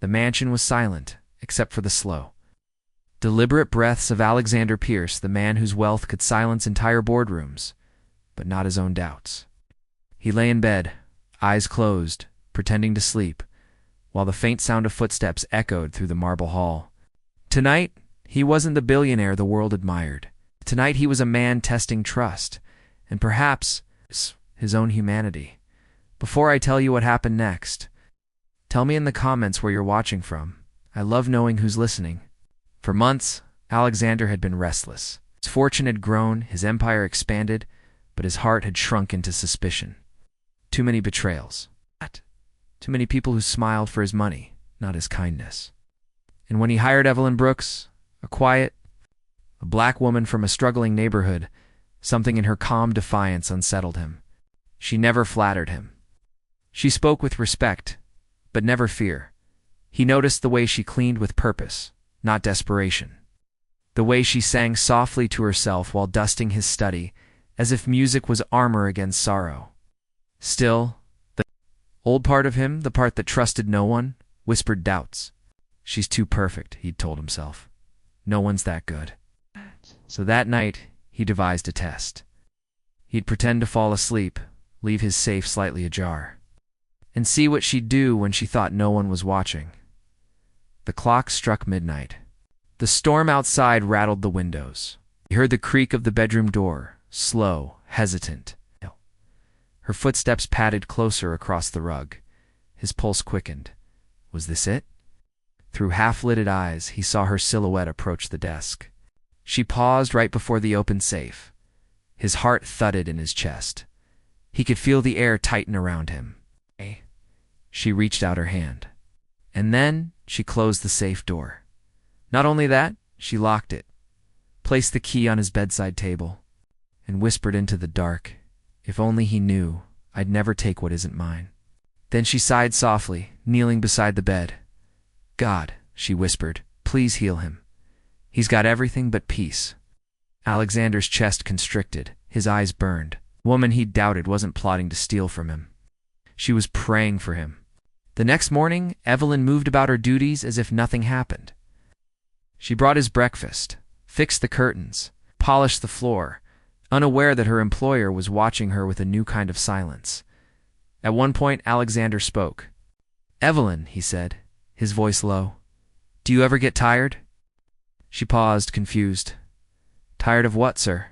The mansion was silent, except for the slow, deliberate breaths of Alexander Pierce, the man whose wealth could silence entire boardrooms, but not his own doubts. He lay in bed, eyes closed, pretending to sleep, while the faint sound of footsteps echoed through the marble hall. Tonight, he wasn't the billionaire the world admired. Tonight he was a man testing trust, and perhaps his own humanity. Before I tell you what happened next, tell me in the comments where you're watching from. I love knowing who's listening. For months, Alexander had been restless. His fortune had grown, his empire expanded, but his heart had shrunk into suspicion. Too many betrayals. Too many people who smiled for his money, not his kindness. And when he hired Evelyn Brooks, a black woman from a struggling neighborhood, something in her calm defiance unsettled him. She never flattered him. She spoke with respect, but never fear. He noticed the way she cleaned with purpose, not desperation. The way she sang softly to herself while dusting his study, as if music was armor against sorrow. Still, the old part of him, the part that trusted no one, whispered doubts. She's too perfect, he'd told himself. No one's that good. So that night, he devised a test. He'd pretend to fall asleep, leave his safe slightly ajar, and see what she'd do when she thought no one was watching. The clock struck midnight. The storm outside rattled the windows. He heard the creak of the bedroom door, slow, hesitant. Her footsteps padded closer across the rug. His pulse quickened. Was this it? Through half-lidded eyes, he saw her silhouette approach the desk. She paused right before the open safe. His heart thudded in his chest. He could feel the air tighten around him. She reached out her hand. And then she closed the safe door. Not only that, she locked it, placed the key on his bedside table, and whispered into the dark, "If only he knew, I'd never take what isn't mine." Then she sighed softly, kneeling beside the bed. "God," she whispered, "please heal him. He's got everything but peace." Alexander's chest constricted, his eyes burned. The woman he'd doubted wasn't plotting to steal from him. She was praying for him. The next morning, Evelyn moved about her duties as if nothing happened. She brought his breakfast, fixed the curtains, polished the floor, unaware that her employer was watching her with a new kind of silence. At one point, Alexander spoke. "Evelyn," he said, his voice low, "do you ever get tired?" She paused, confused. "Tired of what, sir?"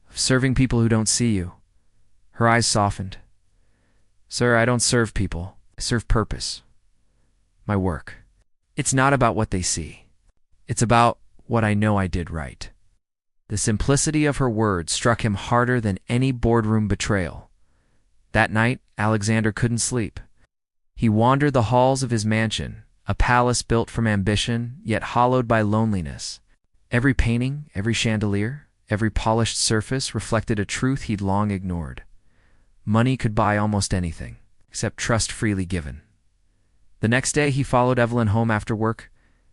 "Of serving people who don't see you." Her eyes softened. "Sir, I don't serve people. I serve purpose. My work. It's not about what they see. It's about what I know I did right." The simplicity of her words struck him harder than any boardroom betrayal. That night, Alexander couldn't sleep. He wandered the halls of his mansion, a palace built from ambition, yet hollowed by loneliness. Every painting, every chandelier, every polished surface reflected a truth he'd long ignored. Money could buy almost anything, except trust freely given. The next day, he followed Evelyn home after work,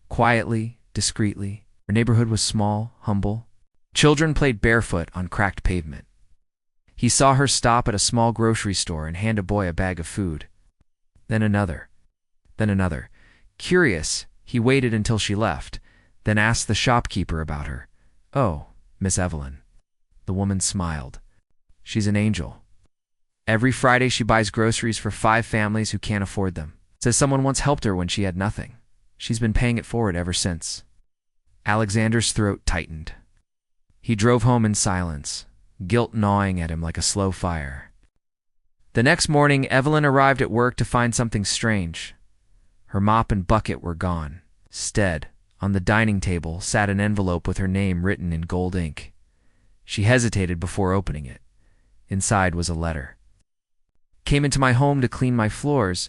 quietly, discreetly. Her neighborhood was small, humble. Children played barefoot on cracked pavement. He saw her stop at a small grocery store and hand a boy a bag of food. Then another. Then another. Curious, he waited until she left, then asked the shopkeeper about her. "Oh, Miss Evelyn." The woman smiled. "She's an angel. Every Friday she buys groceries for 5 families who can't afford them. Says someone once helped her when she had nothing. She's been paying it forward ever since." Alexander's throat tightened. He drove home in silence, guilt gnawing at him like a slow fire. The next morning, Evelyn arrived at work to find something strange. Her mop and bucket were gone. Instead, on the dining table sat an envelope with her name written in gold ink. She hesitated before opening it. Inside was a letter. "Came into my home to clean my floors,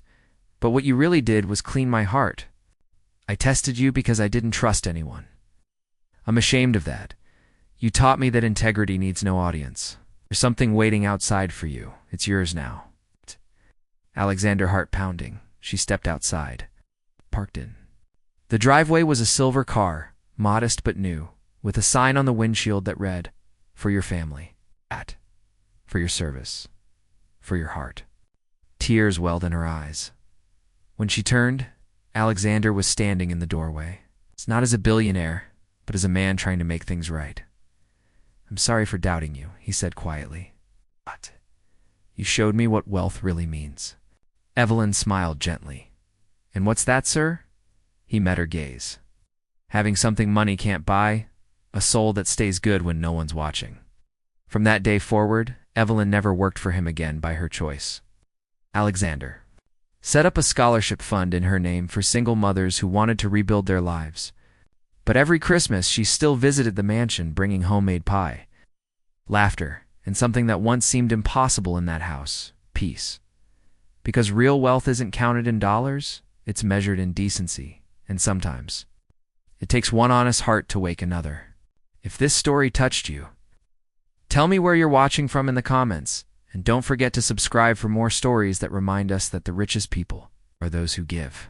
but what you really did was clean my heart. I tested you because I didn't trust anyone. I'm ashamed of that. You taught me that integrity needs no audience. There's something waiting outside for you. It's yours now." Alexander, heart pounding. She stepped outside. Parked in. The driveway was a silver car, modest but new, with a sign on the windshield that read, "For your family. For your service. For your heart." Tears welled in her eyes. When she turned, Alexander was standing in the doorway. It's not as a billionaire, but as a man trying to make things right. I'm sorry for doubting you, he said quietly. But you showed me what wealth really means. Evelyn smiled gently. And what's that, sir? He met her gaze. Having something money can't buy, a soul that stays good when no one's watching. From that day forward, Evelyn never worked for him again by her choice. Alexander set up a scholarship fund in her name for single mothers who wanted to rebuild their lives. But every Christmas she still visited the mansion bringing homemade pie, laughter, and something that once seemed impossible in that house, peace. Because real wealth isn't counted in dollars, it's measured in decency, and sometimes it takes one honest heart to wake another. If this story touched you, tell me where you're watching from in the comments, and don't forget to subscribe for more stories that remind us that the richest people are those who give.